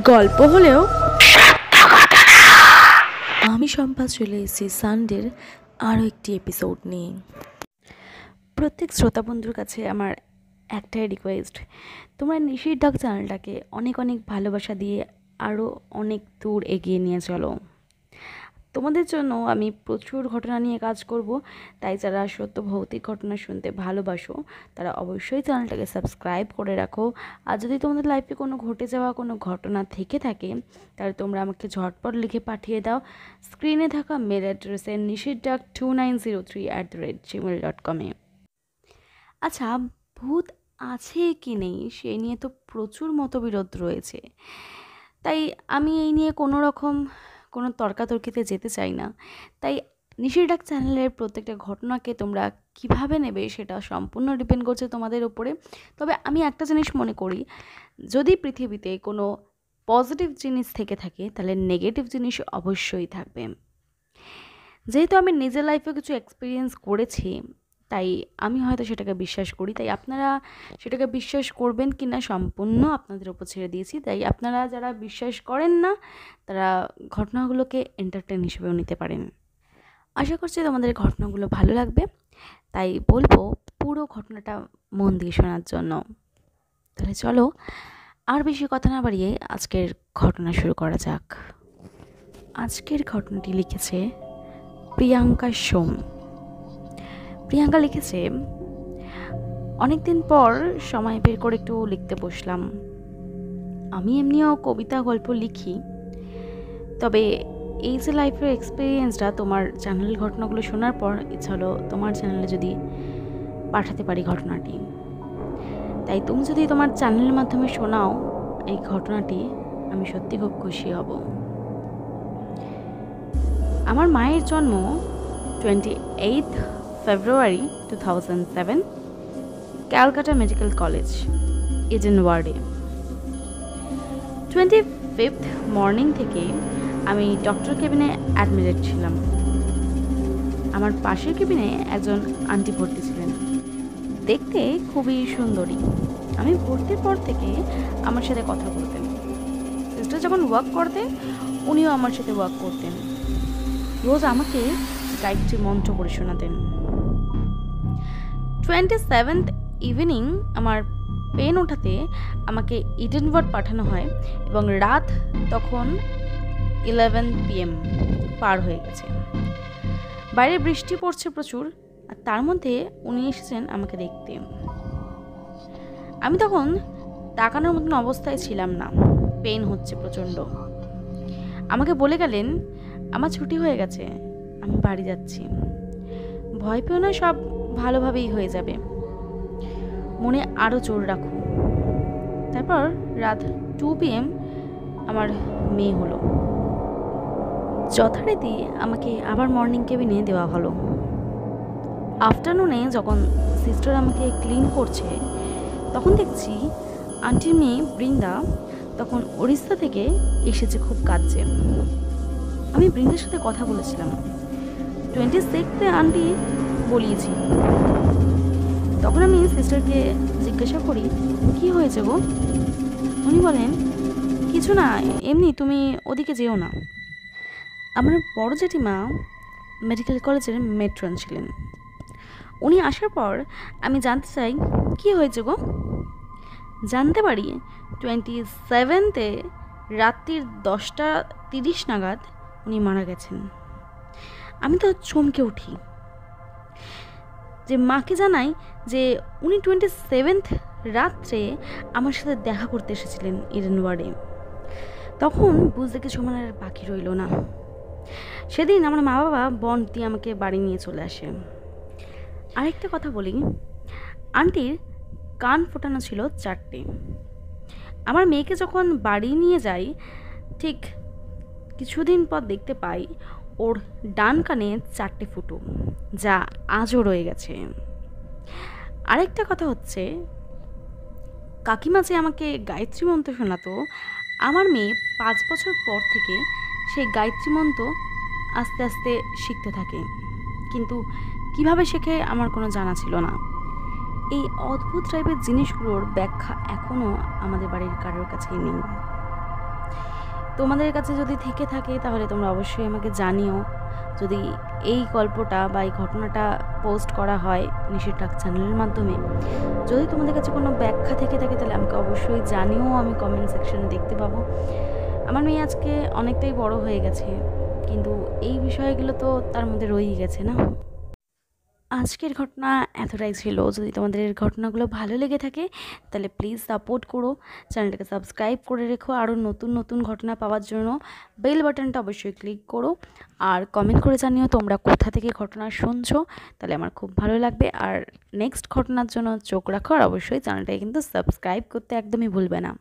গল্প হলেও আমি সম্পা চলে এসেছি সানডের আরও একটি এপিসোড নিয়ে। প্রত্যেক শ্রোতা বন্ধুর কাছে আমার একটাই রিকোয়েস্ট, তোমরা নিশির ডাক চ্যানেলটাকে অনেক অনেক ভালোবাসা দিয়ে আরও অনেক দূর এগিয়ে নিয়ে চলো। তোমাদের জন্য আমি প্রচুর ঘটনা নিয়ে কাজ করব, তাই যারা সত্য ভৌতিক ঘটনা শুনতে ভালোবাসো তারা অবশ্যই চ্যানেলটাকে সাবস্ক্রাইব করে রাখো। আর যদি তোমাদের লাইফে কোনো ঘটে যাওয়া কোনো ঘটনা থেকে থাকে তাহলে তোমরা আমাকে ঝটপট লিখে পাঠিয়ে দাও স্ক্রিনে থাকা মেল অ্যাড্রেসে nishirdak2903@gmail.com এ। আচ্ছা, ভূত আছে কি নেই সে নিয়ে তো প্রচুর মতবিরোধ রয়েছে, তাই আমি এই নিয়ে কোনো তর্কাতর্কিতে যেতে চাই না। তাই নিশির ডাক চ্যানেলের প্রত্যেকটা ঘটনাকে তোমরা কিভাবে নেবে সেটা সম্পূর্ণ ডিপেন্ড করছে তোমাদের উপরে। তবে আমি একটা জিনিস মনে করি, যদি পৃথিবীতে কোনো পজিটিভ জিনিস থেকে থাকে তাহলে নেগেটিভ জিনিস অবশ্যই থাকবে। যেহেতু আমি নিজের লাইফে কিছু এক্সপিরিয়েন্স করেছি তাই আমি হয়তো সেটাকে বিশ্বাস করি, তাই আপনারা সেটাকে বিশ্বাস করবেন কি না সম্পূর্ণ আপনাদের উপর ছেড়ে দিয়েছি। তাই আপনারা যারা বিশ্বাস করেন না তারা ঘটনাগুলোকে এন্টারটেইন হিসেবেও নিতে পারেন। আশা করছি তোমাদের ঘটনাগুলো ভালো লাগবে, তাই বলবো পুরো ঘটনাটা মন দিয়ে শোনার জন্য। তাহলে চলো আর বেশি কথা না বাড়িয়ে আজকের ঘটনা শুরু করা যাক। আজকের ঘটনাটি লিখেছে প্রিয়াঙ্কা সোম। প্রিয়াঙ্কা লিখেছে, অনেকদিন পর সময় বের করে একটু লিখতে বসলাম। আমি এমনিও কবিতা গল্প লিখি, তবে এই যে লাইফের এক্সপিরিয়েন্সটা তোমার চ্যানেলের ঘটনাগুলো শোনার পর ইচ্ছা হলো তোমার চ্যানেলে যদি পাঠাতে পারি ঘটনাটি। তাই তুমি যদি তোমার চ্যানেলের মাধ্যমে শোনাও এই ঘটনাটি, আমি সত্যি খুব খুশি হব। আমার মায়ের জন্ম 28 ফেব্রুয়ারি 2007 ক্যালকাটা মেডিকেল কলেজ, ইডেন ওয়ার্ডে। 25th মর্নিং থেকে আমি ডক্টর কেবিনে অ্যাডমিটেড ছিলাম। আমার পাশের কেবিনে একজন আন্টি ভর্তি ছিলেন, দেখতে খুবই সুন্দরী। আমি ভর্তির পর থেকে আমার সাথে কথা বলতেন। সিস্টার যখন ওয়ার্ক করতেন উনিও আমার সাথে ওয়ার্ক করতেন। রোজ আমাকে গায়ত্রী মন্ত্র পড়ে শোনাতেন। 27th ইভিনিং আমার পেন ওঠাতে আমাকে ইডেন ওয়ার্ড পাঠানো হয় এবং রাত তখন 11 PM পার হয়ে গেছে। বাইরে বৃষ্টি পড়ছে প্রচুর, আর তার মধ্যে উনি এসেছেন আমাকে দেখতে। আমি তখন তাকানোর মতন অবস্থায় ছিলাম না, পেন হচ্ছে প্রচণ্ড। আমাকে বলে গেলেন আমার ছুটি হয়ে গেছে, আমি বাড়ি যাচ্ছি, ভয় পেও না, সব ভালোভাবেই হয়ে যাবে, মনে আরও জোর রাখো। তারপর রাত 2 PM আমার মেয়ে হলো। যথারীতি আমাকে আবার মর্নিং কেবিনে দেওয়া হলো। আফটারনুনে যখন সিস্টার আমাকে ক্লিন করছে তখন দেখছি আন্টির মেয়ে বৃন্দা তখন উড়িষ্যা থেকে এসেছে, খুব কাঁদছে। আমি বৃন্দার সাথে কথা বলেছিলাম। 26 আন্টি বলিয়েছি। তখন আমি সিস্টারকে জিজ্ঞাসা করি, কি হয়েছে গো? উনি বলেন, কিছু না, এমনি, তুমি ওদিকে যেও না। আমার বড় জেঠিমা মেডিকেল কলেজের মেট্রন ছিলেন। উনি আসার পর আমি জানতে চাই কি হয়েছে গো। জানতে পারি 27 রাত্রির 10:30 নাগাদ উনি মারা গেছেন। আমি তো চমকে উঠি, যে মাকে জানাই যে উনি 27 রাত্রে আমার সাথে দেখা করতে এসেছিলেন ইডেন ওয়ার্ডে। তখন বুঝতে কিছু আমার আর বাকি রইল না। সেদিন আমার মা বাবা বন্ড দিয়ে আমাকে বাড়ি নিয়ে চলে আসে। আরেকটা কথা বলি, আন্টির কান ফোটানো ছিল 4টে। আমার মেয়েকে যখন বাড়ি নিয়ে যাই ঠিক কিছুদিন পর দেখতে পাই ওর ডান কানে 4টে ফুটো, যা আজও রয়ে গেছে। আরেকটা কথা হচ্ছে, কাকিমা যে আমাকে গায়ত্রী মন্ত্র শোনাতো, আমার মেয়ে 5 বছর পর থেকে সেই গায়ত্রী মন্ত্র আস্তে আস্তে শিখতে থাকে, কিন্তু কিভাবে শেখে আমার কোনো জানা ছিল না। এই অদ্ভুত টাইপের জিনিসগুলোর ব্যাখ্যা এখনও আমাদের বাড়ির কারোর কাছেই নেই। তোমাদের কাছে যদি থেকে থাকে তাহলে তোমরা অবশ্যই আমাকে জানিও। যদি এই গল্পটা বা এই ঘটনাটা পোস্ট করা হয় নিশির ডাক চ্যানেলের মাধ্যমে, যদি তোমাদের কাছে কোনো ব্যাখ্যা থেকে থাকে তাহলে আমাকে অবশ্যই জানিও, আমি কমেন্ট সেকশনে দেখতে পাবো। আমার মেয়ে আজকে অনেকটাই বড় হয়ে গেছে, কিন্তু এই বিষয়গুলো তো তার মধ্যে রয়েই গেছে না। আজকের ঘটনা এতটাই ছিল। যদি তোমাদের এই ঘটনাগুলো ভালো লেগে থাকে তাহলে প্লিজ সাপোর্ট করো, চ্যানেলটাকে সাবস্ক্রাইব করে রেখো। আরও নতুন নতুন ঘটনা পাওয়ার জন্য বেল বাটনটা অবশ্যই ক্লিক করো, আর কমেন্ট করে জানিও তোমরা কোথা থেকে ঘটনা শুনছো, তাহলে আমার খুব ভালো লাগবে। আর নেক্সট ঘটনার জন্য চোখ রাখো, আর অবশ্যই চ্যানেলটাকে কিন্তু সাবস্ক্রাইব করতে একদমই ভুলবে না।